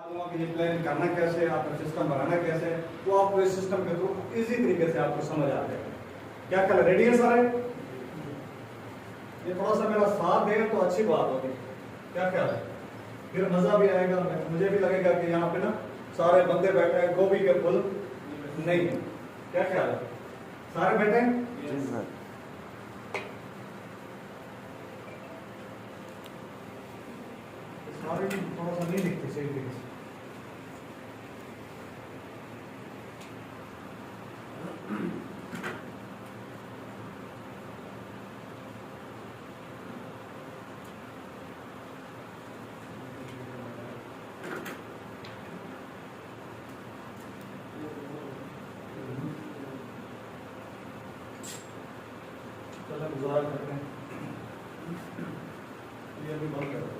कि ये प्लान करना कैसे, आपका सिस्टम बनाना कैसे, वो आपको इस सिस्टम के थ्रू इजी तरीके से आपको समझ आ जाएगा। क्या कल रेडी है सारे? ये थोड़ा सा मेरा साथ दे तो अच्छी बात होगी, क्या ख्याल है? फिर मजा भी आएगा, मुझे भी लगेगा कि यहाँ पे ना सारे बंदे बैठे हैं, गोभी के फूल नहीं है। क्या ख्याल है? सारे बैठे हैं? सारे थोड़ा सा नहीं दिखते सही तरीके से। चलो गुजारा करते हैं, ये भी बंद कर दो।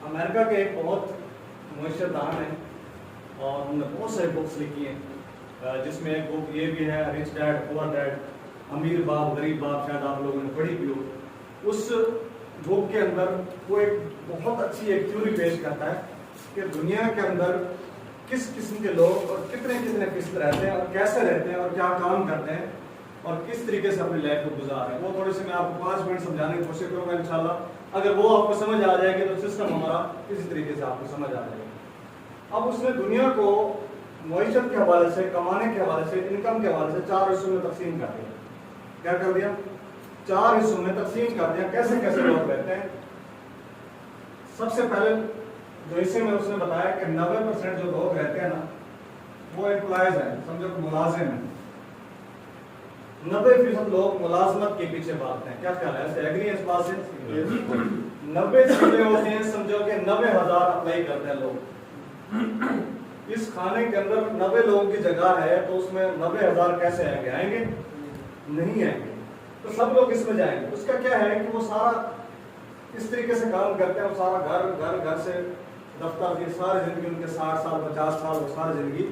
अमेरिका के एक बहुत मुआशरदान है और उन्होंने बहुत सारी बुक्स लिखी हैं, जिसमें एक बुक ये भी है, रिच डैड पुअर डैड, अमीर बाप गरीब बाप, शायद आप लोगों ने पढ़ी भी हो। उस बुक के अंदर वो एक बहुत अच्छी एक थ्योरी पेश करता है कि दुनिया के अंदर किस किस्म के लोग और कितने कितने किस्म रहते हैं और कैसे रहते हैं और क्या काम करते हैं और किस तरीके से अपनी लाइफ को गुजार रहे हैं। वो थोड़ी सी मैं आपको 5 मिनट समझाने की कोशिश करूँगा इंशाल्लाह। अगर वो आपको समझ आ जाएगी तो सिस्टम हमारा इसी तरीके से आपको समझ आ जाएगा। अब उसने दुनिया को मईशत के हवाले से, कमाने के हवाले से, इनकम के हवाले से 4 हिस्सों में तकसीम कर दिया। क्या कर दिया? 4 हिस्सों में तकसीम कर दिया। कैसे कैसे लोग रहते हैं। सबसे पहले जो हिस्से में उसने बताया कि 90% जो लोग रहते हैं ना वो एम्प्लॉयज हैं, समझो मुलाजिम हैं। 90% लोग मुलाजमत के पीछे भागते हैं। क्या ख्याल है? ऐसे एग्री है इस बात से? 90 सीटें होती हैं, समझो कि 90,000 अप्लाई करते हैं लोग। इस खाने के अंदर 90 लोगों की जगह है तो उसमें 90,000 कैसे आएंगे? आएंगे नहीं आएंगे। तो सब लोग इसमें जाएंगे। उसका क्या है कि वो सारा इस तरीके से काम करते हैं, वो सारा घर से दफ्तर की सारी जिंदगी, उनके 60 साल 50 साल वो सारी जिंदगी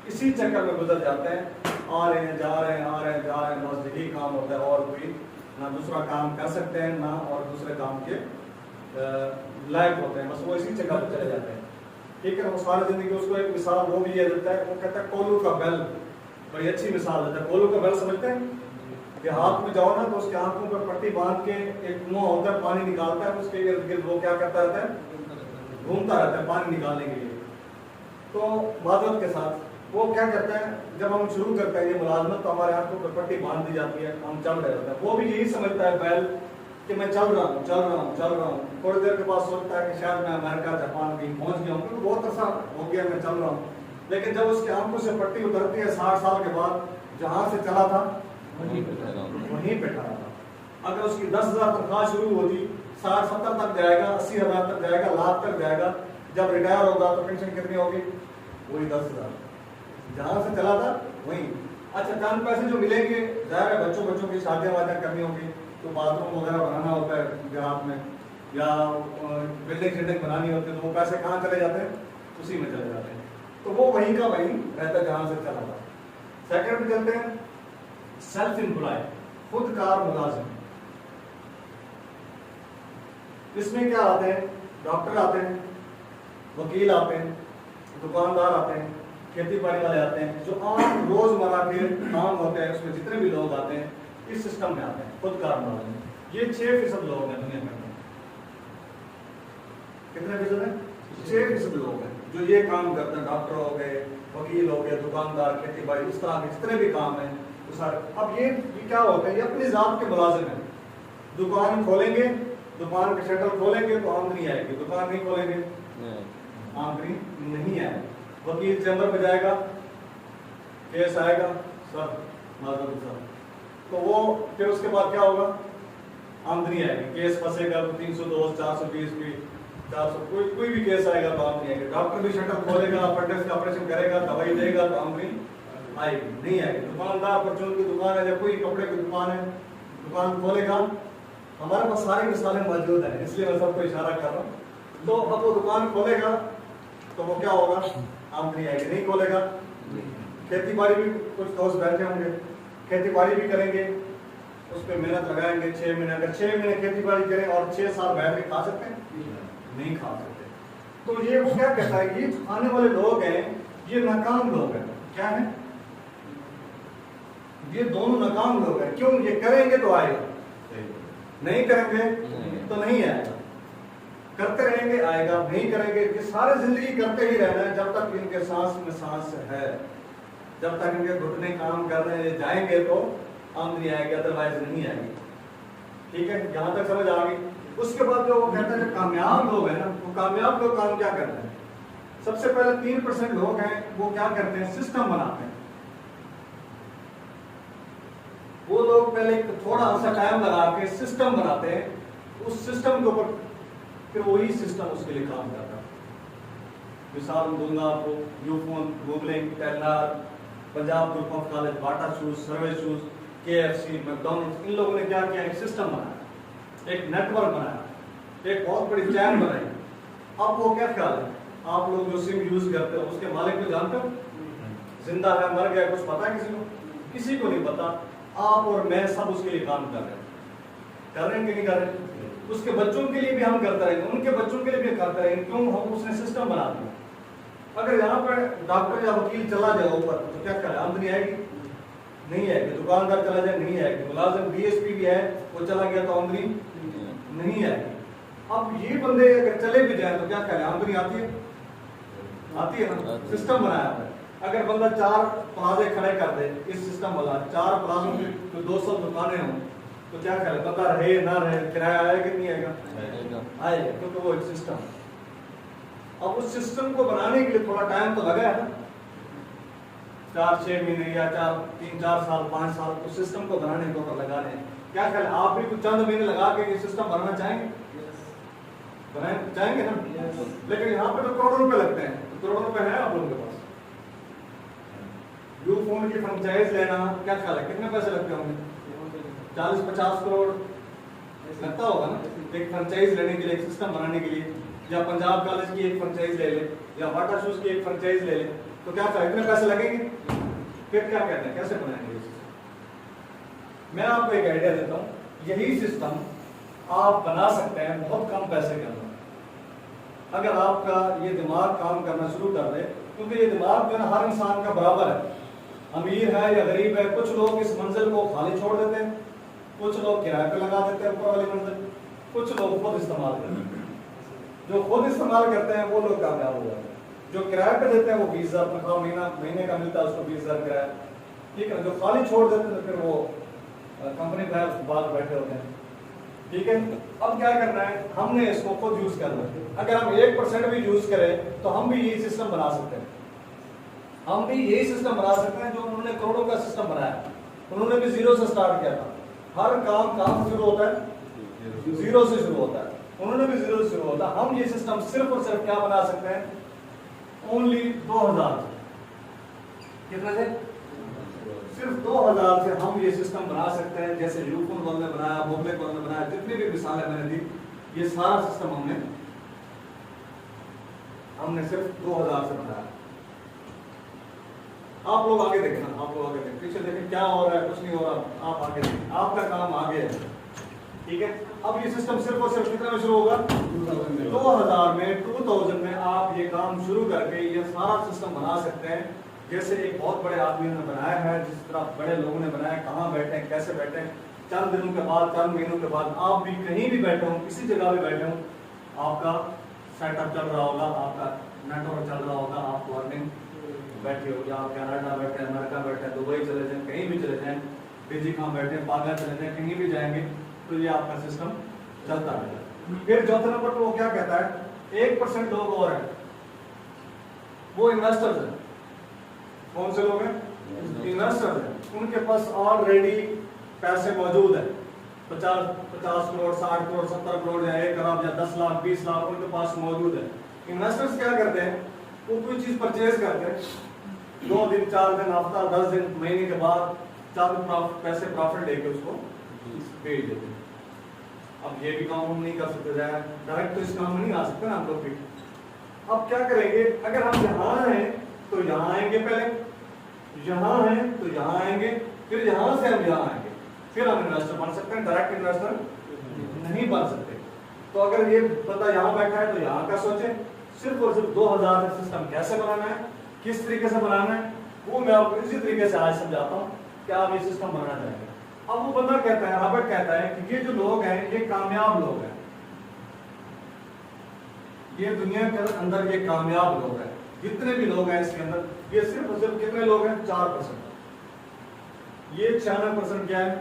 इसी चक्कर में गुजर जाते हैं। आ रहे हैं, जा रहे हैं, आ रहे हैं, जा रहे हैं, बस यही काम होता है और कोई ना दूसरा काम कर सकते हैं ना और दूसरे काम के लायक होते हैं, बस वो इसी जगह पर चले जाते हैं। ठीक है, वो सारी जिंदगी उसको एक मिसाल वो भी ये देता है, वो कहता है कोलू का बेल, बड़ी अच्छी मिसाल देता है। कोलू का बेल समझते हैं कि हाथ में जाओ ना तो उसके आंखों पर पट्टी बांध के एक मुंह होता है, पानी निकालता है, उसके इर्द गिर्द वो क्या करता रहता है? घूमता रहता है पानी निकालने के लिए। तो माजरत के साथ वो क्या करता है, जब हम शुरू करते हैं ये मुलाजमत तो हमारे आंखों पर पट्टी बांध दी जाती है, हम चल रहे होते हैं। वो भी यही समझता है बैल कि मैं चल रहा हूँ। थोड़ी देर के बाद सोचता है कि शायद मैं अमेरिका जापान कहीं पहुंच गया हूँ, क्योंकि बहुत अर्सा हो गया मैं चल रहा हूँ। लेकिन जब उसकी आंखों से पट्टी उतरती है 60 साल के बाद, जहाँ से चला था वहीं पे खड़ा था। अगर उसकी 10,000 तनख्वाह शुरू होती, 60-70 तक जाएगा, 80,000 तक जाएगा, लाख तक जाएगा। जब रिटायर होगा तो पेंशन कितनी होगी? वही 10,000। जहाँ से चला था वहीं। अच्छा, चंद पैसे जो मिलेंगे जाहिर है बच्चों की शादियाँ वादियाँ करनी होगी तो बाथरूम वगैरह बनाना होता है देहात में, या बिल्डिंग बनानी होती है, तो वो पैसे कहाँ चले जाते हैं? उसी में चले जाते हैं। तो वो वहीं का वहीं रहता है जहाँ से चला था। सेकंड में चलते हैं सेल्फ एम्प्लॉय, खुदकार मुलाजिम। इसमें क्या आते हैं? डॉक्टर आते हैं, वकील आते हैं, दुकानदार आते हैं, खेती बाड़ी वाले आते हैं, जो आम रोजमर्रा के काम होते हैं उसमें जितने भी लोग आते हैं इस सिस्टम में आते हैं खुदकार मुलाजिम। ये 6% लोग हैं दुनिया में। कितने फीसद हैं? 6% लोग हैं जो ये काम करते हैं। डॉक्टर हो गए, वकील हो गए, दुकानदार, खेती बाड़ी, इस तरह के जितने भी काम हैं तो सारे। अब ये क्या होता है? ये अपनी जात के मुलाजिम है। दुकान खोलेंगे, दुकान के शटर खोलेंगे तो आमदनी आएगी, दुकान नहीं खोलेंगे आमदनी नहीं आएगी। वकील चैम्बर में जाएगा, केस आएगा, सब माजूद सब, तो वो फिर उसके बाद क्या होगा? आमदनी आएगी। केस फंसेगा तो 302, 420 भी, 400 कोई भी केस आएगा तो आमदनी आएगी। डॉक्टर भी शटर खोलेगा, अपेंडिक्स का ऑपरेशन करेगा, दवाई देगा तो आमदनी आएगी नहीं आएगी। दुकानदार परचून की दुकान है या कोई कपड़े की दुकान है, दुकान खोलेगा। हमारे पास सारी मिसालें मौजूद हैं इसलिए मैं सबको इशारा कर रहा हूँ। तो अब वो दुकान खोलेगा तो वो क्या होगा? आमदनी आएगी। नहीं खोलेगा खेती बाड़ी भी कुछ दोस्त बैठे होंगे, खेती बाड़ी भी करेंगे, उस पर मेहनत लगाएंगे 6 महीने, अगर 6 महीने खेती बाड़ी करें और 6 साल बैठ के खा सकते हैं? नहीं खा सकते। तो ये वो क्या कहता है, ये आने वाले लोग हैं, ये नाकाम लोग हैं। क्या है? ये दोनों नाकाम लोग हैं। क्यों? ये करेंगे तो आएगा, नहीं करेंगे तो नहीं आएगा। करते रहेंगे आएगा, नहीं करेंगे। ये सारे जिंदगी करते ही रहना है जब तक इनके सांस में सांस है, जब तक इनके घुटने काम कर रहे हैं। जाएंगे तो आमदनी आएगी, अदरवाइज नहीं आएगी। ठीक है, यहां तक समझ आ गई। उसके बाद जो वो कहता है, कामयाब लोग हैं ना, वो कामयाब लोग काम क्या करते हैं? सबसे पहले 3% लोग हैं, वो क्या करते हैं? सिस्टम बनाते हैं। वो लोग पहले थोड़ा सा टाइम लगा के सिस्टम बनाते हैं, उस सिस्टम के ऊपर फिर वही सिस्टम उसके लिए काम करता है। मिसाल दूंगा आपको, यूफोन, गूगलिंग, टेलर, Punjab group of college, Bata shoes, Servis shoes, KFC, McDonald's, इन लोगों ने क्या किया? एक सिस्टम बनाया, एक नेटवर्क बनाया, एक बहुत बड़ी चैन बनाई। अब वो क्या ख्याल है, आप लोग जो सिम यूज करते हो उसके मालिक को जानते हो? जिंदा है, मर गया, कुछ पता है किसी को? किसी को नहीं पता। आप और मैं सब उसके लिए काम कर रहे हैं। कर रहे हैं कि नहीं कर रहे? उसके बच्चों के लिए भी हम करते रहेंगे, उनके बच्चों के लिए भी करते रहेंगे। क्यों? हम उसने सिस्टम बना दिया। अगर यहाँ पर डॉक्टर या वकील चला जाए ऊपर, तो क्या ख्याल है, आमदनी आएगी? नहीं आएगी। दुकानदार चला जाए, नहीं आएगी। मुलाजिम DSP भी है, वो चला गया तो आमदनी नहीं आएगी। अब ये बंदे अगर चले भी जाए तो क्या ख्याल है, आमदनी आती है? आती है ना, सिस्टम बनाया है। अगर बंदा 4 प्लाजे खड़े कर दे, इस सिस्टम वाला 4 प्लाजों की 200 दुकानें हों, तो क्या ख्याल है, बंदा रहे ना रहे, किराया आएगा कि नहीं आएगा? आएगा, क्योंकि वो एक सिस्टम। अब उस सिस्टम को बनाने के लिए थोड़ा टाइम तो लगा है ना, 4-6 महीने या 3-4 साल, 5 साल, तो सिस्टम को बनाने को लगा रहे हैं। क्या ख्याल है, आप भी कुछ चंद महीने लगा के ये सिस्टम बनाना चाहेंगे? बनाना चाहेंगे ना? लेकिन यहाँ पे तो करोड़ों रुपए लगते हैं। तो करोड़ों रुपए है आप लोगों के पास? यूफोन की फ्रेंचाइज लेना, क्या ख्याल है, कितने पैसे लगते होंगे? 40-50 करोड़ लगता होगा ना, एक फ्रेंचाइज लेने के लिए, एक सिस्टम बनाने के लिए। या पंजाब कॉलेज की एक फ्रेंचाइज ले ले, या बाटा शूज की एक फ्रेंचाइज ले ले, तो क्या ख्याल, इतने पैसे लगेंगे? फिर क्या कहते हैं, कैसे बनाएंगे ये सिस्टम? मैं आपको एक आइडिया देता हूँ, यही सिस्टम आप बना सकते हैं बहुत कम पैसे के अंदर। अगर आपका ये दिमाग काम करना शुरू कर दे, क्योंकि ये दिमाग जो है हर इंसान का बराबर है, अमीर है या गरीब है। कुछ लोग इस मंजिल को खाली छोड़ देते हैं, कुछ लोग किराए पे लगा देते हैं ऊपर वाली मंजिल, कुछ लोग खुद इस्तेमाल करते हैं। जो खुद इस्तेमाल करते हैं वो लोग कामयाब हो जाते हैं। जो किराए पे देते हैं वो 20,000 तनख्वाह महीने का मिलता है, उसको 20,000 किराया, ठीक है। जो खाली छोड़ देते हैं तो फिर वो कंपनी पे बाहर बैठे होते हैं, ठीक है। अब क्या करना है, हमने इसको खुद यूज करना है। अगर हम 1% भी यूज करें तो हम भी यही सिस्टम बना सकते हैं। हम भी यही सिस्टम बना सकते हैं जो उन्होंने करोड़ों का सिस्टम बनाया। उन्होंने भी 0 से स्टार्ट किया था। हर काम कहां से शुरू होता है? 0 से शुरू होता है। उन्होंने भी 0 से शुरू होता है। हम ये सिस्टम सिर्फ और सिर्फ क्या बना सकते हैं? ओनली 2000। कितने से? सिर्फ 2000 से हम ये सिस्टम बना सकते हैं। जैसे यूफोन वालों ने बनाया, बोबले वालों ने बनाया, जितनी भी मिसालें मैंने दी, ये सारा सिस्टम हमने सिर्फ 2000 से बनाया। आप लोग आगे देखें ना, आप लोग आगे देखें, पीछे देखें क्या हो रहा है, कुछ नहीं हो रहा। आप आगे देखें, आपका काम आगे है, ठीक है। अब ये सिस्टम सिर्फ और सिर्फ कितने में शुरू होगा? 2000 में, 2000 में आप ये काम शुरू करके ये सारा सिस्टम बना सकते हैं। जैसे एक बहुत बड़े आदमी ने बनाया है, जिस तरह बड़े लोगों ने बनाया, कहाँ बैठे हैं, कैसे बैठे हैं, चंद दिनों के बाद, चंद महीनों के बाद आप भी कहीं भी बैठे हो, किसी जगह भी बैठे हो, आपका सेटअप चल रहा होगा, आपका नेटवर्क चल रहा होगा, आप अर्निंग बैठे हो, या आप कनाडा बैठे हैं, अमेरिका बैठे हैं, दुबई चले जाएं, कहीं भी चले जाएं, फिजी कहाँ बैठे हैं, पागा चले जाएं, कहीं भी जाएंगे तो ये आपका सिस्टम चलता रहेगा। फिर चौथे नंबर पर वो क्या कहता है, 1% लोग और हैं, वो इन्वेस्टर्स हैं। कौन से लोग हैं? इन्वेस्टर्स हैं। उनके पास ऑलरेडी पैसे मौजूद है, 50 करोड़, 60 करोड़, 70 करोड़ या 1 अरब या 10 लाख, 20 लाख उनके पास मौजूद है। इन्वेस्टर्स क्या करते हैं, वो कोई चीज परचेज करते हैं, 2 दिन, 4 दिन, हफ्ता, 10 दिन, महीने के बाद चार पैसे प्रॉफिट लेके उसको बेच देते हैं। अब ये भी काम हम नहीं कर सकते, डायरेक्ट तो इस काम में नहीं आ सकते ना हम लोग भी। अब क्या करेंगे, अगर हम यहाँ हैं तो यहाँ आएंगे पहले, यहाँ है तो यहाँ आएंगे, फिर यहाँ से हम यहाँ आएंगे, फिर हम इन्वेस्टर बन सकते हैं। डायरेक्ट इन्वेस्टर नहीं बन सकते। तो अगर ये बंदा यहाँ बैठा है तो यहाँ का सोचे, सिर्फ और सिर्फ 2000 सिस्टम कैसे बनाना है, किस तरीके से बनाना है, वो मैं आपको इसी तरीके से आज समझाता हूँ कि आप ये सिस्टम बनाना चाहेंगे। अब वो बंदा कहता है, रॉबर्ट कहता है कि ये जो लोग हैं ये कामयाब लोग हैं, ये दुनिया के अंदर ये कामयाब लोग हैं, जितने भी लोग हैं इसके अंदर, ये सिर्फ और सिर्फ कितने लोग हैं? 4%। ये 96% क्या है?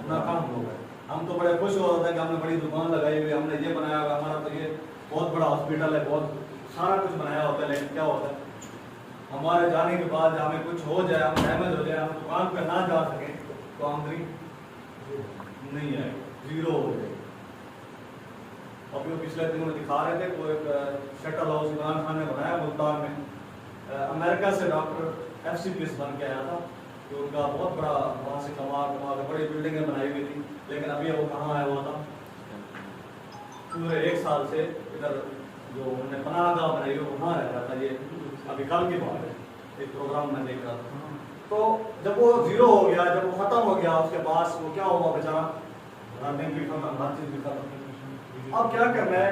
नाकाम लोग हैं। हम तो बड़े खुश हो रहे हैं कि हमने बड़ी दुकान लगाई हुई, हमने ये बनाया हुआ, हमारा तो ये बहुत बड़ा हॉस्पिटल है, बहुत सारा कुछ बनाया होता है, लेकिन क्या होता है हमारे जाने के बाद हमें कुछ हो जाए, हम डैमेज हो जाए, हम दुकान पर ना जा सकें तो आमदनी नहीं आए, जीरो हो जाए। अभी पिछले दिनों में दिखा रहे थे, वो एक शटल हाउस इमरान खान ने बनाया मुल्तान में, अमेरिका से डॉक्टर FCPS बन के आया था, तो उनका बहुत बड़ा वहाँ से कमा के बड़ी बिल्डिंगें बनाई हुई थी, लेकिन अभी वो कहाँ आया हुआ था? पूरे 1 साल से इधर जो उन्होंने पनाहगाह बनाई हुई वहाँ रह रहा था। ये अभी कल की बात है, एक प्रोग्राम में देख रहा था। तो जब वो जीरो हो गया, जब वो खत्म हो गया, उसके पास वो क्या हुआ बेचारा? रनिंग भी खत्म, हर चीज भी खत्म। अब क्या करना है?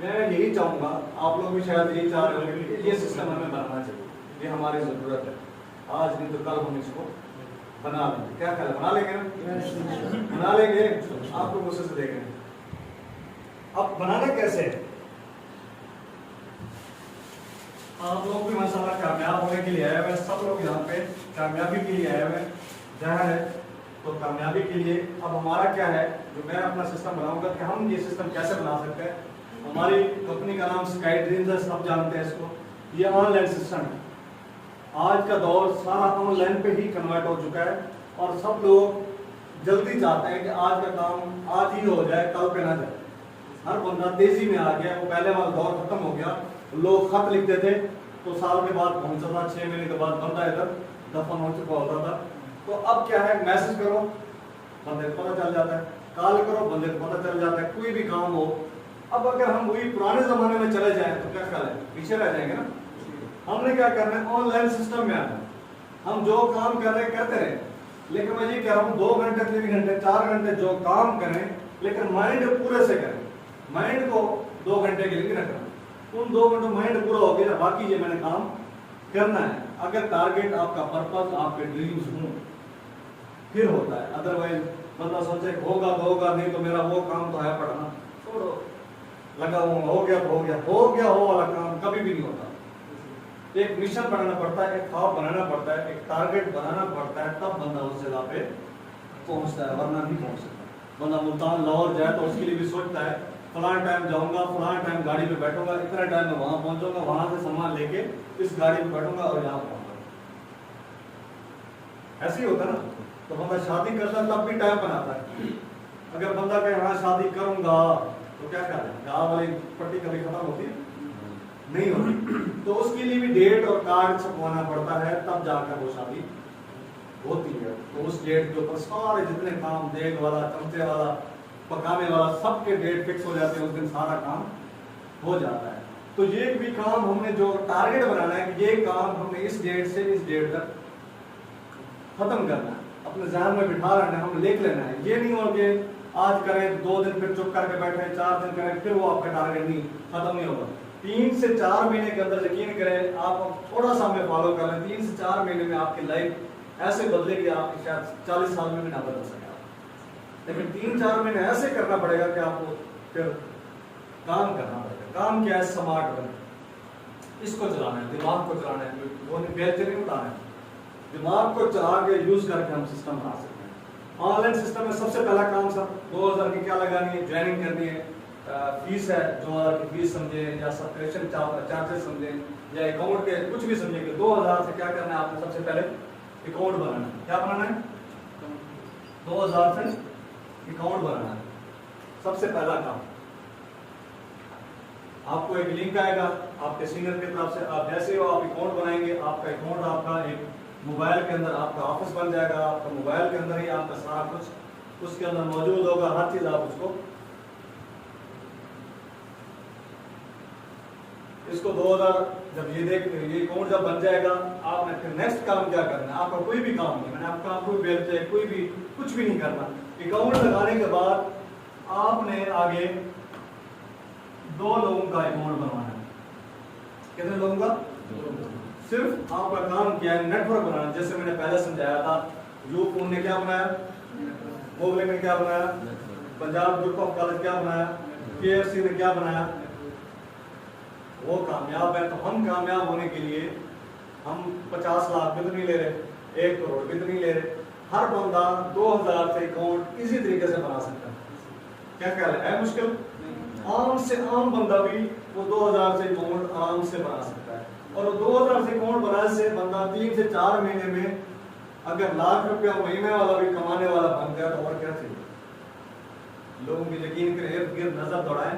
मैं यही चाहूंगा, आप लोग भी शायद यही चाह रहे होंगे कि ये सिस्टम हमें बनाना चाहिए, ये हमारी जरूरत है। आज नहीं तो कल हम इसको बना लेंगे। क्या ख्याल है, बना लेंगे ना? बना लेंगे, आपको गुस्से से देखेंगे। अब बनाना कैसे है? आप लोग भी माशाल्लाह कामयाब होने के लिए आए हुए, सब लोग यहाँ पे कामयाबी के लिए आए हुए जहाँ है, तो कामयाबी के लिए अब हमारा क्या है, जो मैं अपना सिस्टम बनाऊंगा कि हम ये सिस्टम कैसे बना सकते हैं। हमारी कंपनी का नाम स्काई ड्रीम्स है, सब जानते हैं इसको। ये ऑनलाइन सिस्टम है, आज का दौर सारा ऑनलाइन पे ही कन्वर्ट हो चुका है, और सब लोग जल्दी चाहते हैं कि आज का काम आज ही हो जाए, कल पे ना जाए। हर बंदा तेजी में आ गया, वो पहले वाला दौर खत्म हो गया। लोग खत लिखते थे तो साल के बाद पहुंचता था, 6 महीने के बाद बंदा इधर दफन हो चुका होता था। तो अब क्या है, मैसेज करो बंदे को पता चल जाता है, कॉल करो बंदे को पता चल जाता है, कोई भी काम हो। अब अगर हम वही पुराने जमाने में चले जाएं तो क्या ख्याल है, पीछे रह जाएंगे ना। हमने क्या करना है, ऑनलाइन सिस्टम में आना। हम जो काम कर रहे हैं करते रहे, लेकिन मैं ये कह रहा हूँ 2 घंटे 3 घंटे 4 घंटे जो काम करें, लेकिन माइंड पूरे से करें। माइंड को 2 घंटे के लिए नहीं रखना, उन 2 घंटों माइंड पूरा हो गया, बाकी ये मैंने काम करना है। अगर टारगेट आपका पर्पस आपके ड्रीम्स हो फिर होता है, अदरवाइज बंदा सोचे होगा तो होगा, नहीं तो मेरा वो काम तो है पढ़ना, छोड़ो, लगा हो गया तो हो गया, हो वाला काम कभी भी नहीं होता। एक मिशन बनाना पड़ता है, एक ख्वाब बनाना पड़ता है, एक टारगेट बनाना पड़ता है, तब बंदा उस जगह पे पहुंचता है, वरना नहीं पहुंच सकता। बंदा मुल्तान लाहौर जाए तो उसके लिए भी सोचता है फलाना टाइम जाऊंगा, फलाना टाइम गाड़ी पे बैठूंगा, इतना टाइम में वहां पहुंचूंगा, वहां से सामान लेके इस गाड़ी पे बैठूंगा और यहाँ पहुंचूंगा। ऐसे ही होता ना। तो बंदा शादी करता तब भी टाइम बनाता है। अगर बंदा कहे हाँ शादी करूंगा तो क्या करें, गाँव वाली पट्टी कभी खत्म होती है? नहीं होती। तो उसके लिए भी डेट और कार्ड छपवाना पड़ता है, तब जाकर वो शादी होती है। तो उस डेट के ऊपर सारे जितने काम, देख वाला, चमचे वाला, पकाने वाला, सबके डेट फिक्स हो जाते हैं, उस दिन सारा काम हो जाता है। तो ये भी काम हमने जो टारगेट बनाना है कि ये काम हमने इस डेट से इस डेट तक खत्म करना है, अपने ज़हन में बिठा लेना है, हम लिख लेना है। ये नहीं हो कि आज करें 2 दिन फिर चुप करके बैठे, 4 दिन करें फिर वो आपका टारगेट नहीं खत्म नहीं होगा। 3 से 4 महीने के अंदर यकीन करें, आप थोड़ा सा हमें फॉलो कर लें, 3 से 4 महीने में आपकी लाइफ ऐसे बदलेगी, आप शायद 40 साल में भी ना बदल सके। लेकिन 3-4 महीने ऐसे करना पड़ेगा कि आपको फिर काम करना पड़ेगा। काम क्या है, स्मार्ट बने, इसको चलाना है, दिमाग को चलाना है, वो बेलचे नहीं उठाना है, दिमाग को चला के यूज करके हम सिस्टम बना सकते हैं। ऑनलाइन सिस्टम में सबसे पहला काम सर 2000 की क्या लगानी है, ज्वाइनिंग करनी है, फीस है 2000 की फीस समझे, या सब्सक्रिप्शन चार्जेस समझे, या अकाउंट के कुछ भी समझे कि 2000 से क्या करना है, आपने सबसे पहले अकाउंट बनाना है। क्या बनाना है? 2000 से अकाउंट बनाना है, सबसे पहला काम। आपको एक लिंक आएगा आपके सीनियर की तरफ से, आप जैसे हो आप अकाउंट बनाएंगे, आपका अकाउंट आपका एक मोबाइल के अंदर आपका ऑफिस बन जाएगा, आपका मोबाइल के अंदर ही आपका सारा कुछ उसके अंदर मौजूद होगा, हर चीज आप उसको इसको 2000 जब ये अकाउंट जब बन जाएगा, आपने फिर नेक्स्ट काम क्या करना है? आपका कोई भी काम नहीं, मैंने आपका कोई बिल चेक कोई भी कुछ भी नहीं करना। अकाउंट लगाने के बाद आपने आगे 2 लोगों का अकाउंट बनवाना है। कितने लोगों का? सिर्फ आपका काम क्या है? नेटवर्क बनाना। जैसे मैंने पहले समझाया था, यूफोन ने क्या बनाया, मोबाइल ने क्या बनाया, पंजाब ग्रुप ऑफ कॉलेज क्या बनाया, केएफसी ने क्या बनाया, वो कामयाब है। तो हम कामयाब होने के लिए हम 50 लाख भी तो नहीं ले रहे, 1 करोड़ भी तो नहीं ले रहे। हर बंदा 2000 से अकाउंट इसी तरीके से बना सकता है। क्या ख्याल है मुश्किल? आम से आम बंदा भी वो 2000 से अकाउंट आराम से बना सकता है। और 2000 से अकाउंट बनाने से बंदा 3 से 4 महीने में अगर लाख रुपया महीने वाला भी कमाने वाला बन गया तो और क्या चाहिए? लोगों की यकीन के इर्द गिर्द नजर दौड़ाएं,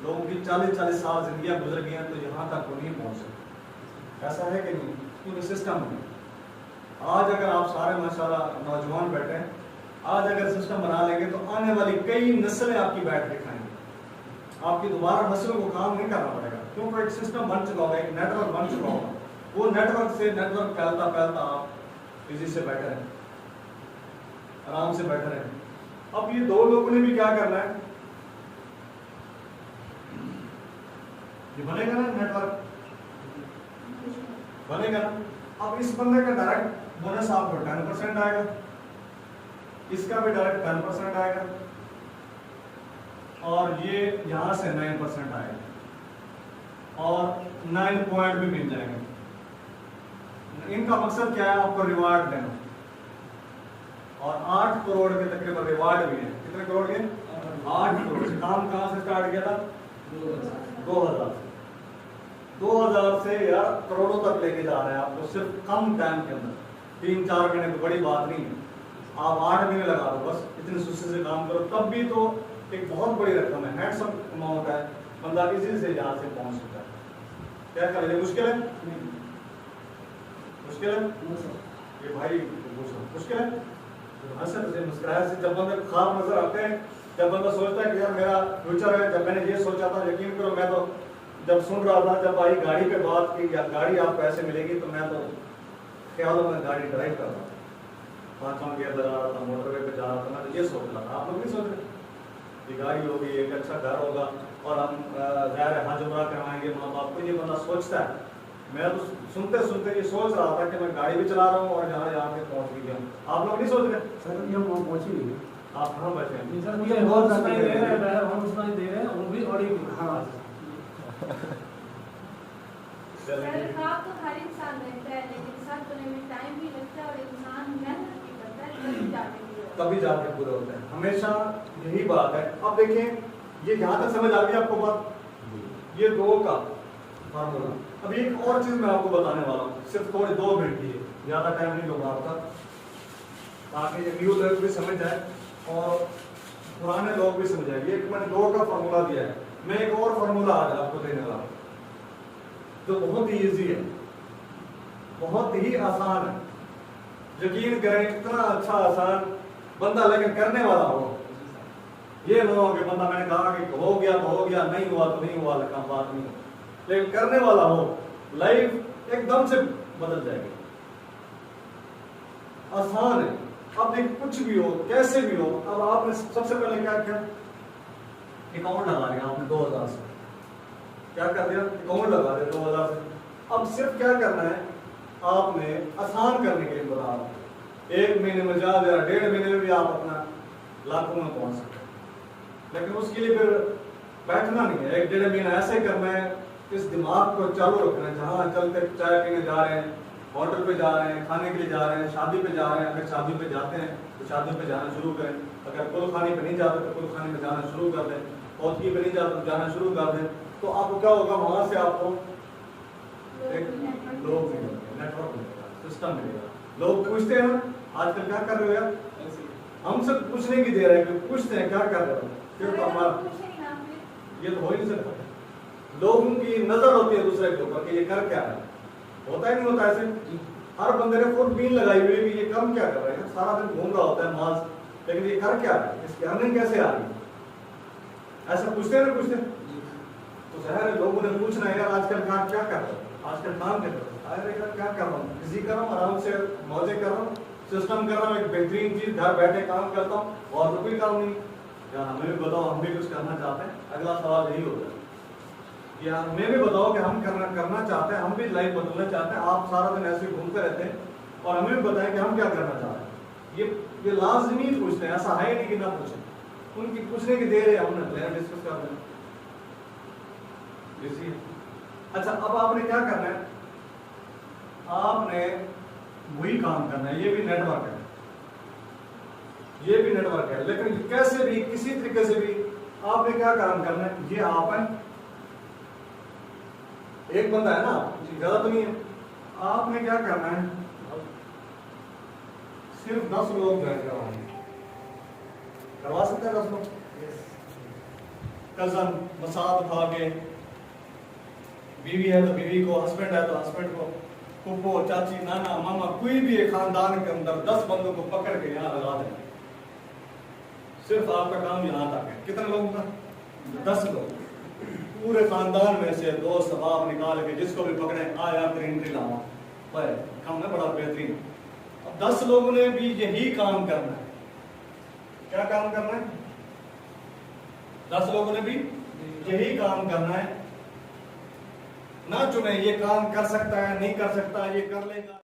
लोगों की 40-40 साल जिंदगियां गुजर गई हैं तो यहाँ तक वो नहीं पहुंच सकते। ऐसा है कि नहीं? क्योंकि सिस्टम है। आज अगर आप सारे माशाल्लाह नौजवान बैठे हैं, आज अगर सिस्टम बना लेंगे तो आने वाली कई नस्लें आपकी बैठ के खाएंगे। आपकी दोबारा नस्लों को काम नहीं करना पड़ेगा, क्योंकि एक सिस्टम बन चुका होगा, एक नेटवर्क बन चुका होगा। वो नेटवर्क से नेटवर्क फैलता फैलता आप इजी से बैठे रहें, आराम से बैठे रहें। अब ये 2 लोगों ने भी क्या करना है? ये बनेगा ना नेटवर्क, बनेगा ना। अब इस बंदे का डायरेक्ट बोनस आपको 10% आएगा, इसका भी डायरेक्ट 10% आएगा, और ये यहां से 9% आएगा, और 9 पॉइंट भी मिल जाएंगे। इनका मकसद क्या है? आपको रिवार्ड देना। और 8 करोड़ के तकरीबन रिवार्ड भी है। कितने करोड़ के? 8 करोड़ से। काम कहां से स्टार्ट किया था? 2000 से। 2000 से यार करोड़ों तक लेके जा रहे हैं आपको सिर्फ कम टाइम के अंदर। 3-4 महीने तो बड़ी बात नहीं है, आप 8 महीने लगा दो बस, इतनी सुस्ती से काम करो, तब भी तो एक बहुत बड़ी रकम है, हैंडसम अमाउंट है। बंदा इसी से यहाँ से पहुंच सकता है। क्या करें? मुश्किल है? मुश्किल है ये भाई, मुश्किल है। हंसे मुस्कुराए से जब बंदे ख्वाब नजर आते हैं, जब बंदा सोचता है कि यार मेरा फ्यूचर है। जब मैंने ये सोचा था, यकीन करो मैं तो जब सुन रहा था, जब आई गाड़ी पे बात की या गाड़ी आपको ऐसे मिलेगी, तो मैं तो ख्यालों में गाड़ी ड्राइव कर रहा था, 5 गियर लगा रहा था, मोटरवे पे जा रहा था। मैं तो ये सोच रहा था, आप लोग नहीं सोच रहे कि गाड़ी होगी, एक अच्छा घर होगा, और हम ज़ाहिर हज उम्रा करवाएंगे माँ बाप को। ये बंदा सोचता है। मैं तो सुनते सुनते ये सोच रहा था कि मैं गाड़ी भी चला रहा हूँ और यहाँ यहाँ पे पहुँच भी गया। आप लोग नहीं सोच रहे? सर ये हम पहुँच ही नहीं। आप कहाँ बैठे हैं? सर मुझे बहुत समय दे रहे हैं, हम उतना ही दे रहे हैं, वो भी और ही। हाँ सर ख्वाब तो हर इंसान देखता है, लेकिन सच होने में टाइम भी लगता है और इंसान मेहनत भी करता है, तभी जाके पूरा होता है। हमेशा यही बात है। अब देखें, ये यहाँ तक समझ आ गई आपको बात? ये 2 का फार्मूला। अब एक और चीज मैं आपको बताने वाला हूँ, सिर्फ थोड़े 2 मिनट की, ज्यादा टाइम नहीं लूंगा आपका, ताकि ये न्यू लोग भी समझ जाए और पुराने लोग भी समझ जाएंगे। एक मैंने 2 का फार्मूला दिया है, मैं एक और फार्मूला आज आपको देने वाला हूँ जो बहुत ही इजी है, बहुत ही आसान है। यकीन करें, इतना अच्छा आसान बंदा, लेकिन करने वाला हो। ये ना हो कि बंदा मैंने कहा कि हो गया तो हो गया, नहीं हुआ तो नहीं हुआ, लेकिन बात नहीं हो, लेकिन करने वाला हो, लाइफ एकदम से बदल जाएगी। आसान है। अब देख, कुछ भी हो, कैसे भी हो, अब आपने सबसे पहले क्या किया? अकाउंट लगा लिया आपने 2000 से। क्या कर दिया? अकाउंट लगा दिया 2000 से। अब सिर्फ क्या करना है आपने, आसान करने के लिए बता रहा हूं, 1 महीने में जा दे, 1.5 महीने में भी आप अपना लाखों में पहुंच सकते हैं। लेकिन उसके लिए फिर बैठना नहीं है, 1-1.5 महीना ऐसे करना है, इस दिमाग को चालू रखना है। जहाँ चलते चाय पीने जा रहे हैं, होटल पे जा रहे हैं, खाने के लिए जा रहे हैं, शादी पे जा रहे हैं, अगर शादी पे जाते हैं तो शादी पे जाना शुरू करें, अगर कुल खाने पे नहीं जाते तो कुल खाने पे जाना शुरू कर दें, पौधगी पे नहीं जाते तो जाना शुरू कर दें। तो आपको क्या होगा? वहां से आपको एक लोग मिलेंगे, नेटवर्क मिलेगा, सिस्टम मिलेगा। लोग पूछते हैं ना आजकल क्या कर रहे हो यार, हमसे पूछने की देर है कि पूछते हैं क्या कर रहे हो, फिर तो हमारा ये तो हो ही नहीं सकता। लोगों की नजर होती है दूसरे के ऊपर कि ये कर क्या रहा है, होता ही नहीं होता ऐसे। हर बंदे ने खुद बीन लगाई हुई है कि ये काम क्या कर रहा है, सारा दिन घूम रहा होता है मास, लेकिन ये कर क्या रहा है, इसकी अर्निंग कैसे आ रही है, ऐसा पूछते हैं ना, पूछते हैं। तो तो जाहिर है लोगों ने पूछना है यार आजकल काम क्या कर रहे हो, आजकल काम कर रहे हो। अरे यार क्या कर रहा हूँ, बिजी कर रहा हूँ, आराम से मौजे कर रहा हूँ, सिस्टम कर रहा हूँ, एक बेहतरीन चीज घर बैठे काम करता हूँ और तो कोई काम नहीं। यार हमें भी बताओ, हम भी कुछ करना चाहते हैं। अगला सवाल यही होता है, यार हमें भी बताओ कि हम करना चाहते हैं, हम भी लाइफ बदलना चाहते हैं। आप सारा दिन ऐसे घूमते रहते हैं और हमें भी बताएं कि हम क्या करना चाहते हैं। ये लाजमी पूछते हैं, ऐसा है नहीं कि ना पूछें। उनकी पूछने की देर है, हमने डिस्कस कर रहे हैं। अच्छा, अब आपने क्या करना है, आपने वही काम करना है। ये भी नेटवर्क है, ये भी नेटवर्क है, लेकिन कैसे भी किसी तरीके से भी आपने क्या काम करना है। ये आप है, एक बंदा है ना, ज्यादा तो नहीं है। आपने क्या करना है, सिर्फ 10 लोग ज्वाइन करवाएंगे। करवा सकते हैं 10 लोग, कजन मसाद उठा के, बीवी है तो बीवी को, हस्बैंड है तो हस्बैंड को, फूफो चाची नाना मामा, कोई भी एक खानदान के अंदर 10 बंदों को पकड़ के यहाँ लगा दें। सिर्फ आपका काम यहाँ तक है। कितने लोगों का? 10 लोग। पूरे खानदान में से 2 सवाब निकाल के जिसको भी पकड़े, आया फिर एंट्री लाओ, काम है बड़ा बेहतरीन। अब 10 लोगों ने भी यही काम करना है। क्या काम करना है? 10 लोगों ने भी यही काम करना है। ना चुने ये काम कर सकता है नहीं कर सकता, ये कर लेगा।